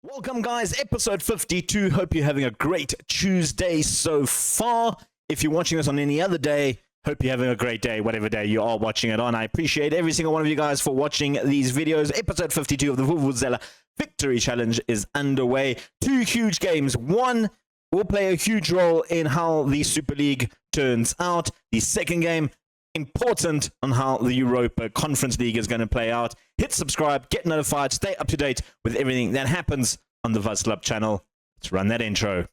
Welcome guys, episode 52. Hope you're having a great Tuesday so far. If you're watching this on any other day, hope you're having a great day, whatever day you are watching it on. I appreciate every single one of you guys for watching these videos. Episode 52 of the Vuvuzela Victory Challenge is underway. Two huge games. One will play a huge role in how the Super League turns out. The second game, important on how the Europa Conference League is going to play out. Hit subscribe, get notified, stay up to date with everything that happens on the Vuz Club channel. Let's run that intro.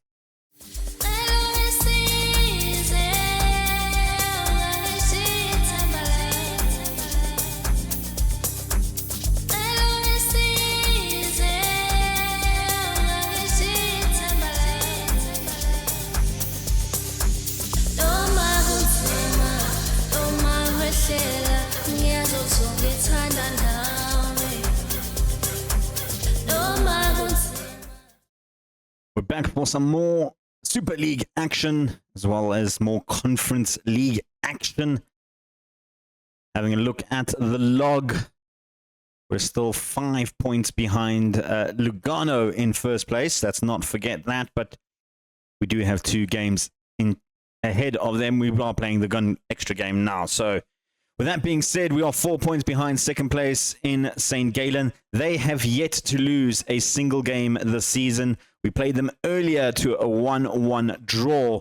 We're back for some more Super League action, as well as more Conference League action. Having a look at the log, we're still 5 points behind Lugano in first place. Let's not forget that, but we do have 2 games ahead of them. We are playing the gun extra game now. So with that being said, we are 4 points behind second place in St. Gallen. They have yet to lose a single game this season. We played them earlier to a 1-1 draw.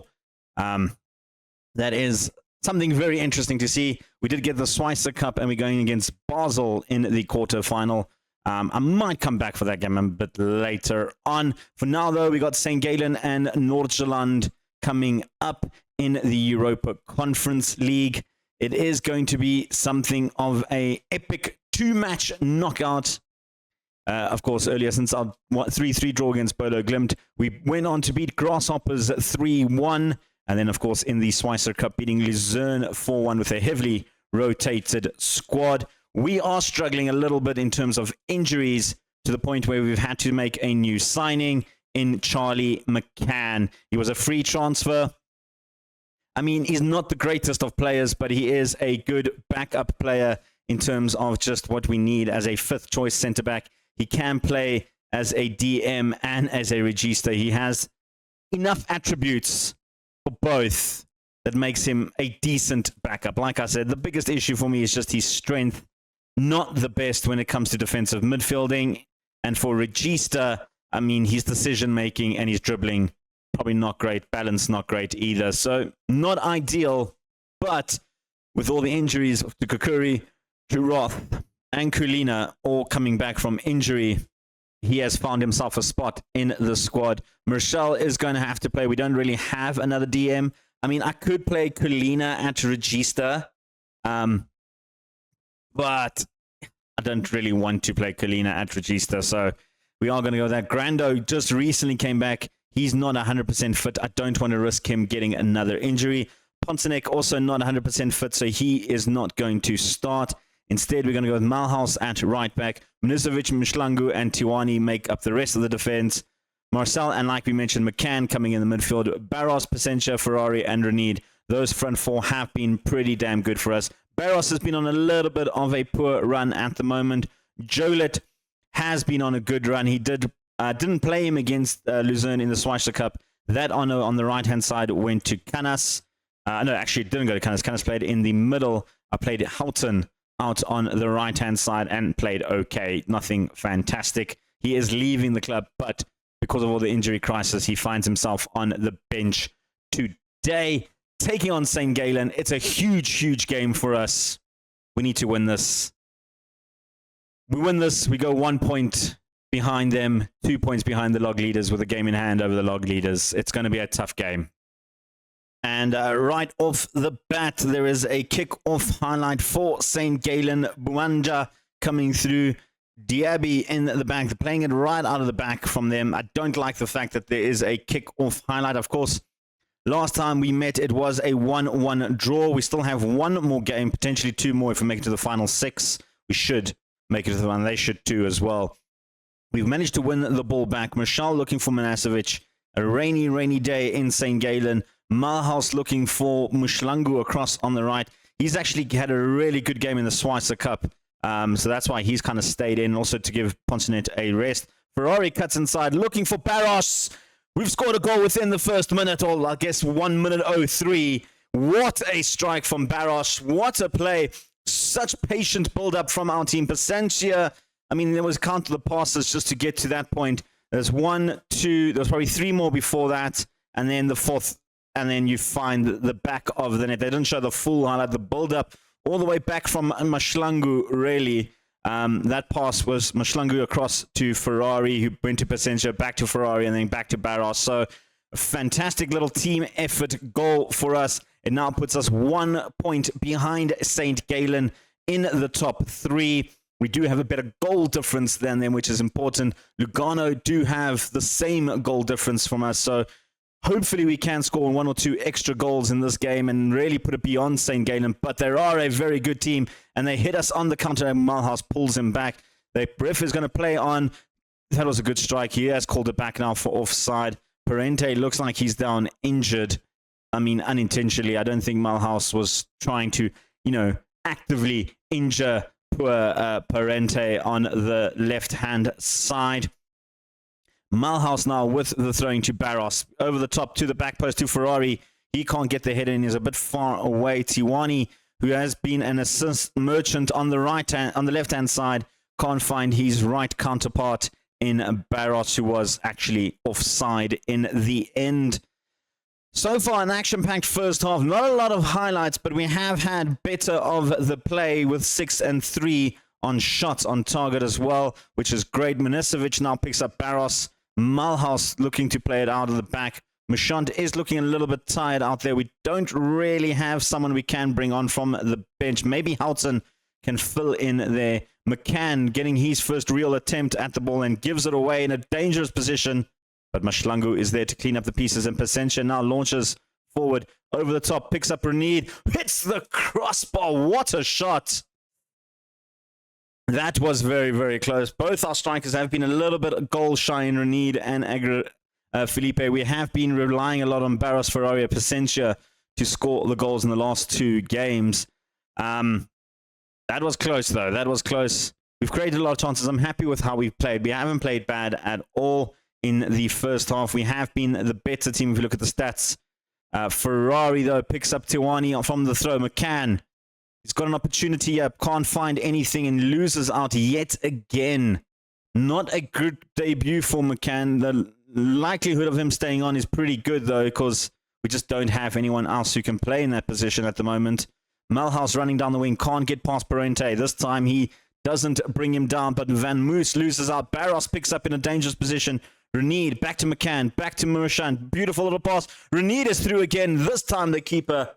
That is something very interesting to see. We did get the Schweizer Cup, and we're going against Basel in the quarterfinal. I might come back for that game a bit later on. For now, though, we got St. Gallen and Noord-Zeeland coming up in the Europa Conference League. It is going to be something of an epic 2-match knockout. Of course, earlier, since our 3-3 draw against Bolo Glimt, we went on to beat Grasshoppers 3-1. And then, of course, in the Schweizer Cup, beating Luzern 4-1 with a heavily rotated squad. We are struggling a little bit in terms of injuries, to the point where we've had to make a new signing in Charlie McCann. He was a free transfer. I mean, he's not the greatest of players, but he is a good backup player in terms of just what we need as a fifth-choice centre-back. He can play as a DM and as a regista. He has enough attributes for both that makes him a decent backup. Like I said, the biggest issue for me is just his strength. Not the best when it comes to defensive midfielding. And for regista, I mean, his decision-making and his dribbling, probably not great. Balance, not great either. So, not ideal. But with all the injuries to Kukuri, to Roth, and Kulina all coming back from injury, he has found himself a spot in the squad. Marshall is going to have to play. We don't really have another DM. I mean, I could play Kulina at regista, but I don't really want to play Kulina at regista, so we are going to go with that. Grando just recently came back. He's not 100% fit. I don't want to risk him getting another injury. Ponsenek also not 100% fit, so he is not going to start. Instead, we're going to go with Malhaus at right back. Munizovic, Mshlangu, and Tiwani make up the rest of the defense. Marcel, and like we mentioned, McCann coming in the midfield. Barros, Pacentia, Ferrari, and Renid. Those front four have been pretty damn good for us. Barros has been on a little bit of a poor run at the moment. Jolet has been on a good run. He didn't play him against Luzern in the Schweizer Cup. That honor on the right-hand side went to Canas. No, actually, it didn't go to Canas. Canas played in the middle. I played Houghton out on the right-hand side and played okay. Nothing fantastic. He is leaving the club, but because of all the injury crisis, he finds himself on the bench today. Taking on St. Gallen. It's a huge, huge game for us. We need to win this. We win this, we go 1 point behind them, 2 points behind the log leaders with a game in hand over the log leaders. It's going to be a tough game. And right off the bat, there is a kick-off highlight for St. Gallen. Buanja coming through. Diaby in the back. They're playing it right out of the back from them. I don't like the fact that there is a kick-off highlight. Of course, last time we met, it was a 1-1 draw. We still have one more game, potentially 2 more if we make it to the final 6. We should make it to the final. They should too as well. We've managed to win the ball back. Marshall looking for Manasovic. A rainy, rainy day in St. Gallen. Malhaus looking for Mshlangu across on the right. He's actually had a really good game in the Schweizer Cup. So that's why he's kind of stayed in, also to give Ponsonet a rest. Ferrari cuts inside, looking for Barros. We've scored a goal within the first minute, or I guess 1 minute 03. What a strike from Barros. What a play. Such patient build-up from our team. Pasentia, I mean, there was count of the passes just to get to that point. There's 1, 2, there's probably 3 more before that, and then the fourth, and then you find the back of the net. They didn't show the full highlight, the build-up all the way back from Mashlangu, really. That pass was Mashlangu across to Ferrari, who went to Pasentia, back to Ferrari, and then back to Barros. So, a fantastic little team effort goal for us. It now puts us 1 point behind St. Gallen in the top 3. We do have a better goal difference than them, which is important. Lugano do have the same goal difference from us, so hopefully we can score 1 or 2 extra goals in this game and really put it beyond St. Gallen. But they are a very good team, and they hit us on the counter, and Malhouse pulls him back. The ref is going to play on. That was a good strike. He has called it back now for offside. Parente looks like he's down injured. I mean, unintentionally. I don't think Malhouse was trying to, actively injure poor Parente on the left-hand side. Malhouse now with the throwing to Barros. Over the top to the back post to Ferrari. He can't get the head in. He's a bit far away. Tiwani, who has been an assist merchant on the left-hand side, can't find his right counterpart in Barros, who was actually offside in the end. So far, an action-packed first half. Not a lot of highlights, but we have had better of the play with 6 and 3 on shots on target as well, which is great. Minisevic now picks up Barros. Malhouse looking to play it out of the back. Mashant is looking a little bit tired out there. We don't really have someone we can bring on from the bench. Maybe Houghton can fill in there. McCann getting his first real attempt at the ball and gives it away in a dangerous position. But Mashlangu is there to clean up the pieces, and Pasentia now launches forward over the top, picks up Renid, hits the crossbar. What a shot! That was very, very close. Both our strikers have been a little bit goal shy in Renid and Felipe. We have been relying a lot on Barros, Ferrari, Pasentia to score the goals in the last 2 games. That was close, though. That was close. We've created a lot of chances. I'm happy with how we've played. We haven't played bad at all in the first half. We have been the better team if you look at the stats. Ferrari, though, picks up Tiwani from the throw. McCann, he's got an opportunity up, can't find anything, and loses out yet again. Not a good debut for McCann. The likelihood of him staying on is pretty good, though, because we just don't have anyone else who can play in that position at the moment. Malhouse running down the wing, can't get past Parente. This time he doesn't bring him down, but Van Moos loses out. Barros picks up in a dangerous position. Renid, back to McCann, back to Murashan. Beautiful little pass. Renid is through again. This time the keeper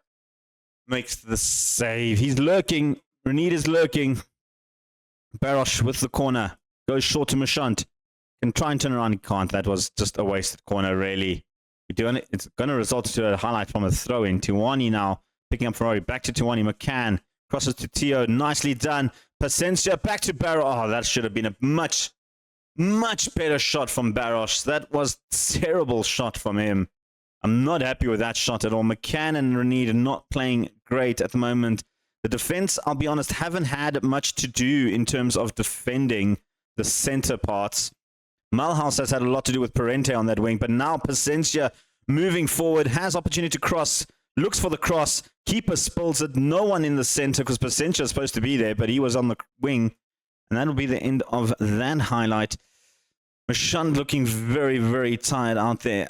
makes the save. He's lurking. Renid is lurking. Barros with the corner. Goes short to Mashant. Can try and turn around. He can't. That was just a wasted corner, really. It's going to result to a highlight from a throw-in. Tiwani now picking up Ferrari. Back to Tiwani. McCann crosses to Tio. Nicely done. Pasentia back to Barros. Oh, that should have been a much better shot from Barros. That was a terrible shot from him. I'm not happy with that shot at all. McCann and Renid are not playing great at the moment. The defense, I'll be honest, haven't had much to do in terms of defending the center parts. Malhouse has had a lot to do with Parente on that wing, but now Pasentia moving forward, has opportunity to cross, looks for the cross, keeper spills it, no one in the center because Pasentia is supposed to be there, but he was on the wing. And that'll be the end of that highlight. Mashant looking very, very tired out there.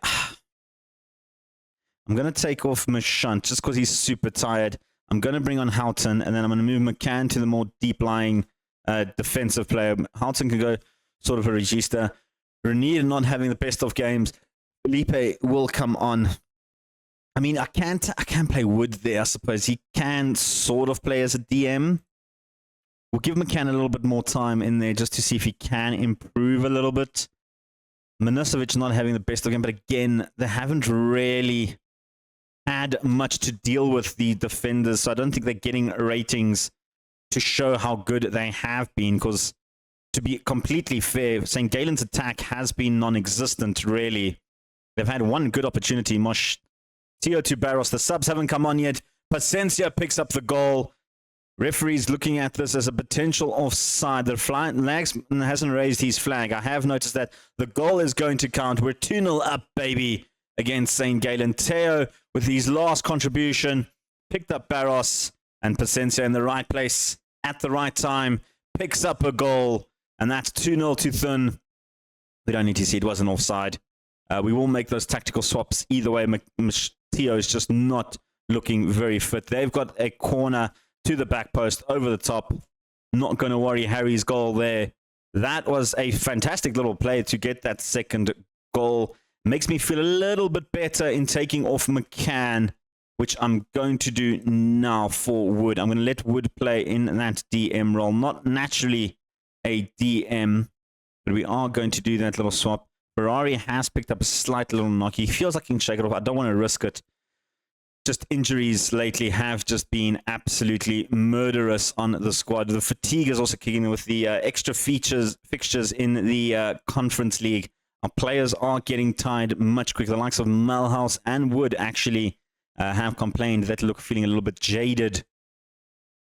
I'm going to take off Mashant just because he's super tired. I'm going to bring on Houghton, and then I'm going to move McCann to the more deep-lying defensive player. Houghton can go sort of a regista. Renid not having the best of games. Felipe will come on. I mean, I can't play Wood there, I suppose. He can sort of play as a DM. We'll give McCann a little bit more time in there just to see if he can improve a little bit. Minisevic not having the best of game, but again, they haven't really had much to deal with the defenders, so I don't think they're getting ratings to show how good they have been, because to be completely fair, St. Galen's attack has been non-existent, really. They've had one good opportunity. Tio to Barros. The subs haven't come on yet. Pasentia picks up the goal. Referee's looking at this as a potential offside. The flagsman hasn't raised his flag. I have noticed that the goal is going to count. We're 2-0 up, baby, against St. Gallen. Teo, with his last contribution, picked up Barros, and Pacencia in the right place at the right time, picks up a goal, and that's 2-0 to Thun. We don't need to see it was an offside. We will make those tactical swaps either way. Teo is just not looking very fit. They've got a corner to the back post, over the top. Not going to worry Harry's goal there. That was a fantastic little play to get that second goal. Makes me feel a little bit better in taking off McCann, which I'm going to do now for Wood. I'm going to let Wood play in that DM role. Not naturally a DM, but we are going to do that little swap. Ferrari has picked up a slight little knock. He feels like he can shake it off. I don't want to risk it. Just injuries lately have just been absolutely murderous on the squad. The fatigue is also kicking in with the extra fixtures in the Conference League. Our players are getting tired much quicker. The likes of Malhouse and Wood actually have complained that look feeling a little bit jaded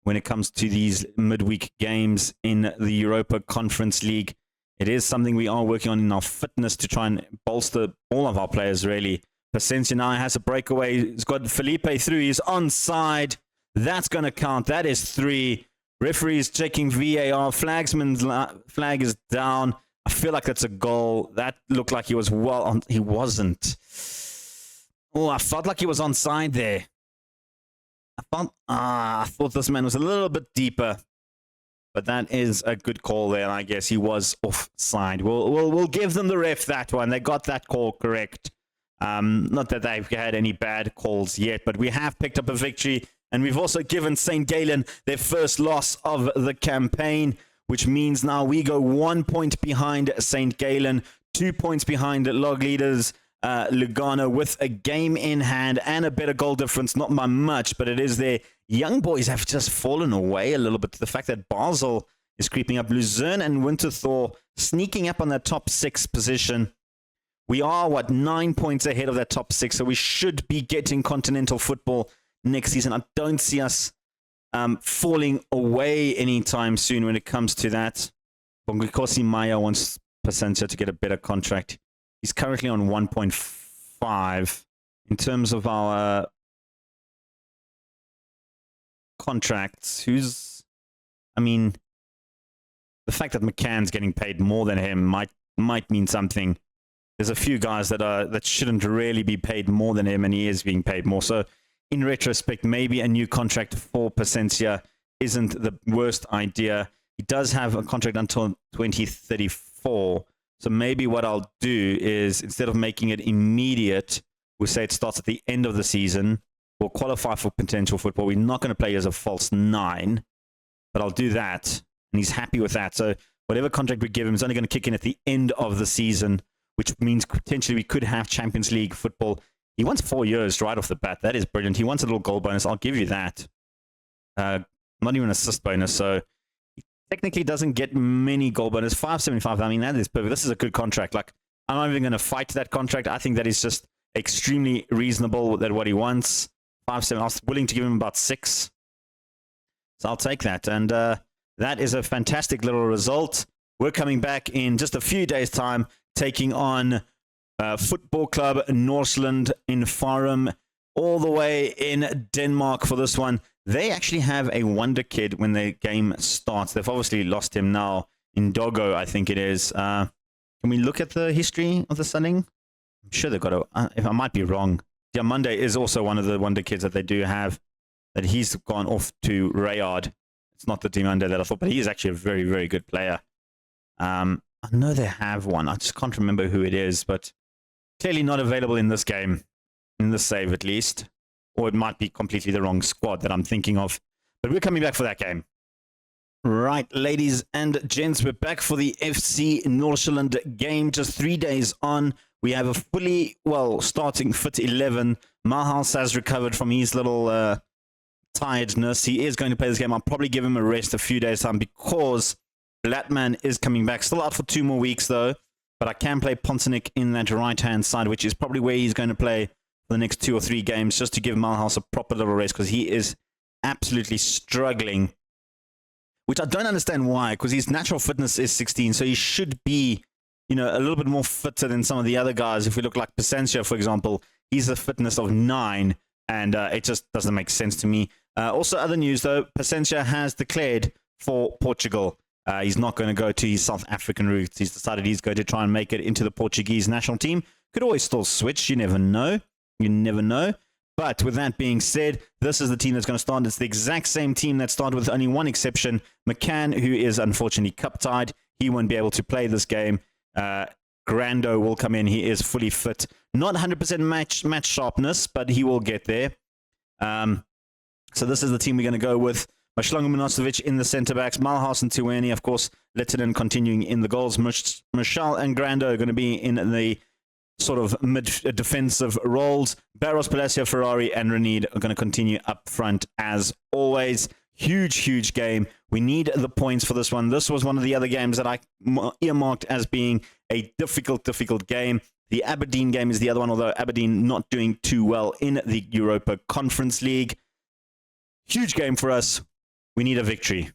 when it comes to these midweek games in the Europa Conference League. It is something we are working on in our fitness to try and bolster all of our players, really. Pacencia now has a breakaway. He's got Felipe through. He's onside. That's going to count. That is 3. Referee's checking VAR. Flagsman's flag is down. I feel like that's a goal. That looked like he was well on. He wasn't. Oh, I felt like he was onside there. I thought this man was a little bit deeper. But that is a good call there. And I guess he was offside. We'll give them the ref that one. They got that call correct. Not that they've had any bad calls yet, but we have picked up a victory, and we've also given St. Gallen their first loss of the campaign, which means now we go 1 point behind St. Gallen, 2 points behind log leaders Lugano with a game in hand and a better goal difference, not by much, but it is there. Young boys have just fallen away a little bit to the fact that Basel is creeping up. Luzerne and Winterthur sneaking up on that top 6 position. We are, 9 points ahead of that top 6, so we should be getting continental football next season. I don't see us falling away anytime soon when it comes to that. Bongikosi Maya wants Pacencia to get a better contract. He's currently on 1.5. In terms of our contracts, the fact that McCann's getting paid more than him might mean something. There's a few guys that shouldn't really be paid more than him, and he is being paid more. So, in retrospect, maybe a new contract for Pacencia isn't the worst idea. He does have a contract until 2034. So maybe what I'll do is, instead of making it immediate, we'll say it starts at the end of the season. We'll qualify for potential football. We're not going to play as a false 9, but I'll do that, and he's happy with that. So whatever contract we give him is only going to kick in at the end of the season, which means potentially we could have Champions League football. He wants 4 years right off the bat. That is brilliant. He wants a little goal bonus. I'll give you that. Not even an assist bonus. So he technically doesn't get many goal bonus. 575. I mean, that is perfect. This is a good contract. Like, I'm not even going to fight that contract. I think that is just extremely reasonable that what he wants. 5.7. I was willing to give him about 6. So I'll take that. And that is a fantastic little result. We're coming back in just a few days' time, taking on Football Club Norseland in Farum, all the way in Denmark for this one. They actually have a wonder kid when the game starts. They've obviously lost him now. In Dogo, I think it is. Can we look at the history of the selling? I'm sure they've got a... if I might be wrong. Diamande is also one of the wonder kids that they do have. That he's gone off to Rayard. It's not the Diamande that I thought, but he is actually a very, very good player. I know they have one. I just can't remember who it is, but clearly not available in this game. In this save, at least. Or it might be completely the wrong squad that I'm thinking of. But we're coming back for that game. Right, ladies and gents, we're back for the FC Norseland game. Just 3 days on. We have a fully, starting fit 11. Mahals has recovered from his little tiredness. He is going to play this game. I'll probably give him a rest a few days' time because Blatman is coming back. Still out for 2 more weeks, though. But I can play Pontonik in that right-hand side, which is probably where he's going to play for the next 2 or 3 games, just to give Malhouse a proper little rest, because he is absolutely struggling which I don't understand why, because his natural fitness is 16, so he should be, you know, a little bit more fitter than some of the other guys. If we look like Pacencio, for example, he's a fitness of 9, and it just doesn't make sense to me. Also, other news, though, Pacencio has declared for Portugal. He's not going to go to his South African roots. He's decided he's going to try and make it into the Portuguese national team. Could always still switch. You never know. You never know. But with that being said, this is the team that's going to start. It's the exact same team that started with only one exception. McCann, who is unfortunately cup-tied. He won't be able to play this game. Grando will come in. He is fully fit. Not 100% match sharpness, but he will get there. So this is the team we're going to go with. Mashlangu Minosovic in the centre-backs. Malhaus and Tiwani, of course. Lettinen continuing in the goals. Michel and Grando are going to be in the sort of mid-defensive roles. Barros, Palacio, Ferrari, and Renid are going to continue up front as always. Huge, huge game. We need the points for this one. This was one of the other games that I earmarked as being a difficult game. The Aberdeen game is the other one, although Aberdeen not doing too well in the Europa Conference League. Huge game for us. We need a victory.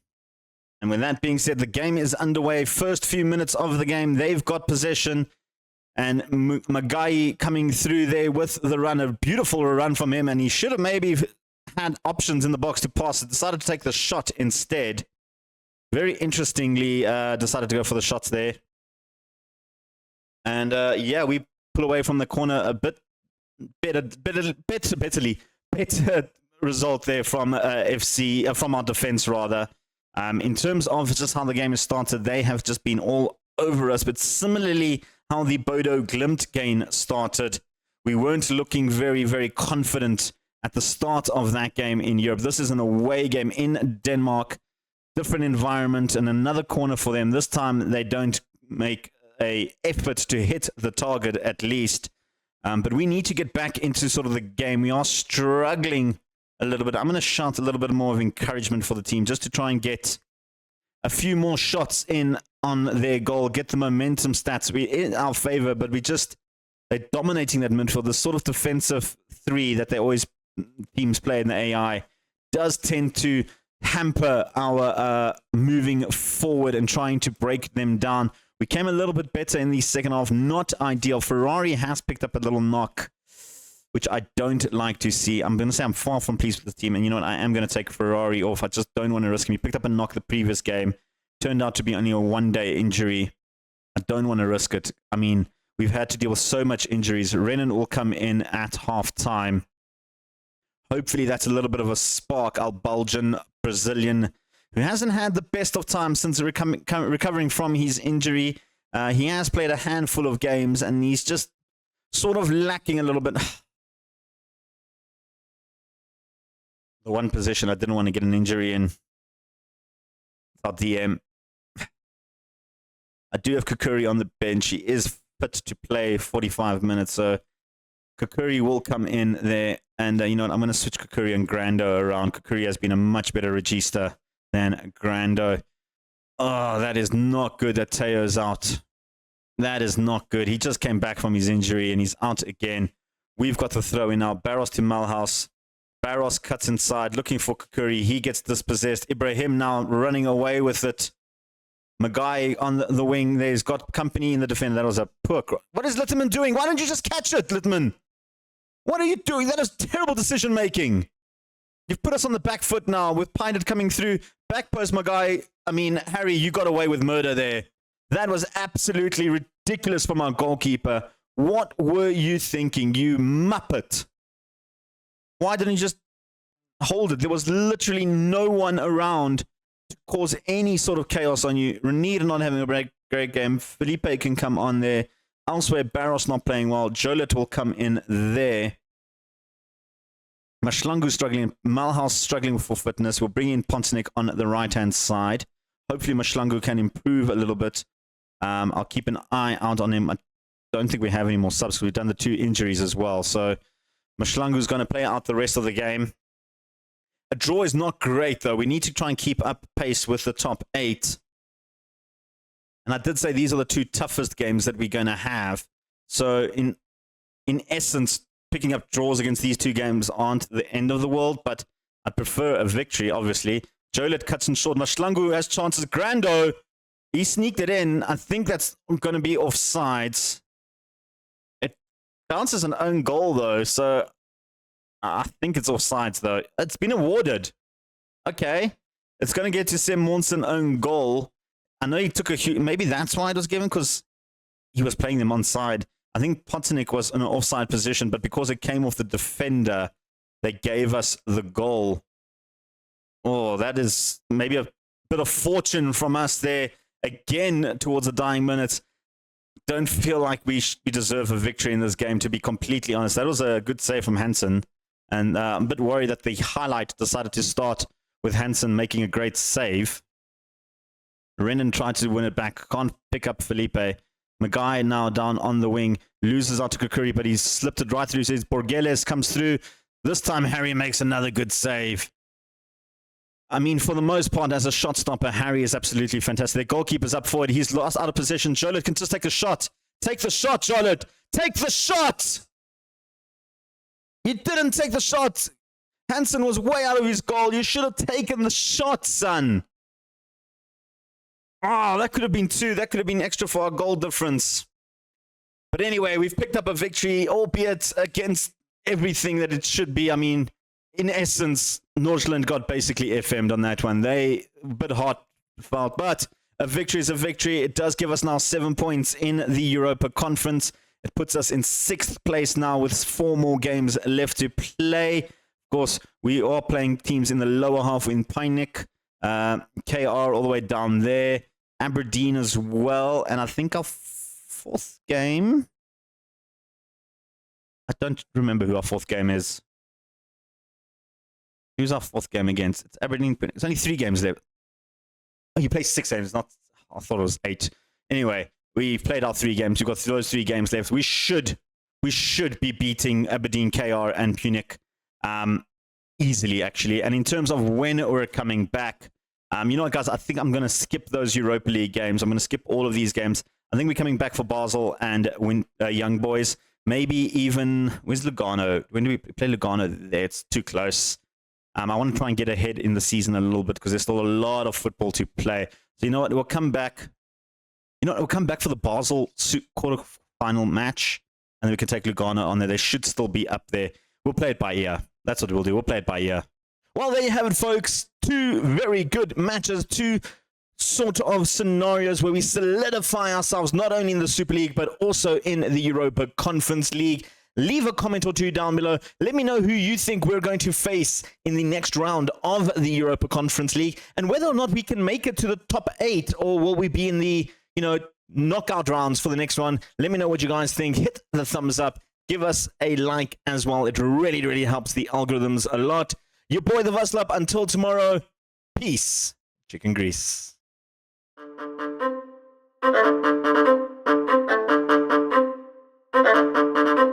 And with that being said, the game is underway. First few minutes of the game, they've got possession. And Magai coming through there with the run. A beautiful run from him. And he should have maybe had options in the box to pass. Decided to take the shot instead. Very interestingly, decided to go for the shots there. And yeah, we pull away from the corner a bit better result there from FC, from our defense rather. In terms of just how the game has started, they have just been all over us. But similarly, how the Bodo Glimt game started, we weren't looking very, very confident at the start of that game in Europe. This is an away game in Denmark, different environment, and another corner for them. This time they don't make an effort to hit the target at least. But we need to get back into sort of the game. We are struggling a little bit. I'm going to shout a little bit more of encouragement for the team just to try and get a few more shots in on their goal, get the momentum stats in our favor, but they're dominating that midfield. The sort of defensive 3 that they always teams play in the AI does tend to hamper our moving forward and trying to break them down. We came a little bit better in the second half. Not ideal. Ferrari has picked up a little knock, which I don't like to see. I'm going to say I'm far from pleased with the team. And you know what? I am going to take Ferrari off. I just don't want to risk him. He picked up a knock the previous game. Turned out to be only a one-day injury. I don't want to risk it. I mean, we've had to deal with so much injuries. Renan will come in at half-time. Hopefully that's a little bit of a spark. Our Belgian, Brazilian, who hasn't had the best of times since recovering from his injury. He has played a handful of games, and he's just sort of lacking a little bit. The one position I didn't want to get an injury in. Our DM. I do have Kukuri on the bench. He is fit to play 45 minutes, so Kukuri will come in there. And you know what? I'm going to switch Kukuri and Grando around. Kukuri has been a much better regista than Grando. Oh, that is not good that Teo's out. That is not good. He just came back from his injury and he's out again. We've got to throw in now. Barros to Malhaus. Barros cuts inside, looking for Kukuri. He gets dispossessed. Ibrahim now running away with it. Magai on the wing. There's got company in the defender. That was a poor cross. What is Litterman doing? Why don't you just catch it, Litterman? What are you doing? That is terrible decision-making. You've put us on the back foot now with Pinard coming through. Back post, Magai. I mean, Harry, you got away with murder there. That was absolutely ridiculous from our goalkeeper. What were you thinking, you muppet? Why didn't you just hold it? There was literally no one around to cause any sort of chaos on you. Renid not having a great game. Felipe can come on there. Elsewhere, Barros not playing well. Jolet will come in there. Mashlangu struggling. Malhaus struggling for fitness. We'll bring in Pontonik on the right-hand side. Hopefully Mashlangu can improve a little bit. I'll keep an eye out on him. I don't think we have any more subs. We've done the 2 injuries as well. So Mashlangu's going to play out the rest of the game. A draw is not great, though. We need to try and keep up pace with the top 8. And I did say these are the 2 toughest games that we're going to have. So in essence, picking up draws against these 2 games aren't the end of the world, but I prefer a victory, obviously. Jolet cuts in short. Mashlangu has chances. Grando, he sneaked it in. I think that's going to be offsides. It counts as an own goal, though, so I think it's offsides, though. It's been awarded. Okay. It's going to get to Sam Monson own goal. I know he took a huge... Maybe that's why it was given, because he was playing them onside. I think Pottenik was in an offside position, but because it came off the defender, they gave us the goal. Oh, that is maybe a bit of fortune from us there. Again, towards the dying minutes. Don't feel like we deserve a victory in this game, to be completely honest. That was a good save from Hansen. And I'm a bit worried that the highlight decided to start with Hansen making a great save. Renan tried to win it back. Can't pick up Felipe. Magai now down on the wing. Loses out to Kukuri, but he's slipped it right through. Says Borgeles comes through. This time Harry makes another good save. I mean, for the most part, as a shot stopper, Harry is absolutely fantastic. The goalkeeper's up forward. He's lost out of position. Jolet can just take the shot. Take the shot, Jolet. Take the shot! He didn't take the shot. Hansen was way out of his goal. You should have taken the shot, son. Oh, that could have been 2. That could have been extra for our goal difference. But anyway, we've picked up a victory, albeit against everything that it should be. I mean, in essence, Nordsjælland got basically FM'd on that one. They a bit heartfelt, but a victory is a victory. It does give us now 7 points in the Europa Conference. It puts us in 6th place now with 4 more games left to play. Of course, we are playing teams in the lower half in Painik, KR all the way down there, Aberdeen as well, and I think our 4th game... I don't remember who our 4th game is. Who's our 4th game against? It's Aberdeen. It's only 3 games left. Oh, you play 6 games, not... I thought it was 8. Anyway, we've played our 3 games. We've got those 3 games left. We should be beating Aberdeen, KR, and Punic easily, actually. And in terms of when we're coming back, you know what, guys? I think I'm going to skip those Europa League games. I'm going to skip all of these games. I think we're coming back for Basel and Young Boys. Maybe even... Where's Lugano? When do we play Lugano there? It's too close. I want to try and get ahead in the season a little bit because there's still a lot of football to play. So you know what? We'll come back. You know what? We'll come back for the Basel quarter-final match, and then we can take Lugano on there. They should still be up there. We'll play it by ear. That's what we'll do. We'll play it by ear. Well, there you have it, folks. 2 very good matches. 2 sort of scenarios where we solidify ourselves not only in the Super League, but also in the Europa Conference League. Leave a comment or 2 down below. Let me know who you think we're going to face in the next round of the Europa Conference League and whether or not we can make it to the top 8 or will we be in the, knockout rounds for the next one. Let me know what you guys think. Hit the thumbs up. Give us a like as well. It really, really helps the algorithms a lot. Your boy, the Vuslap. Until tomorrow, peace. Chicken grease. Thank you.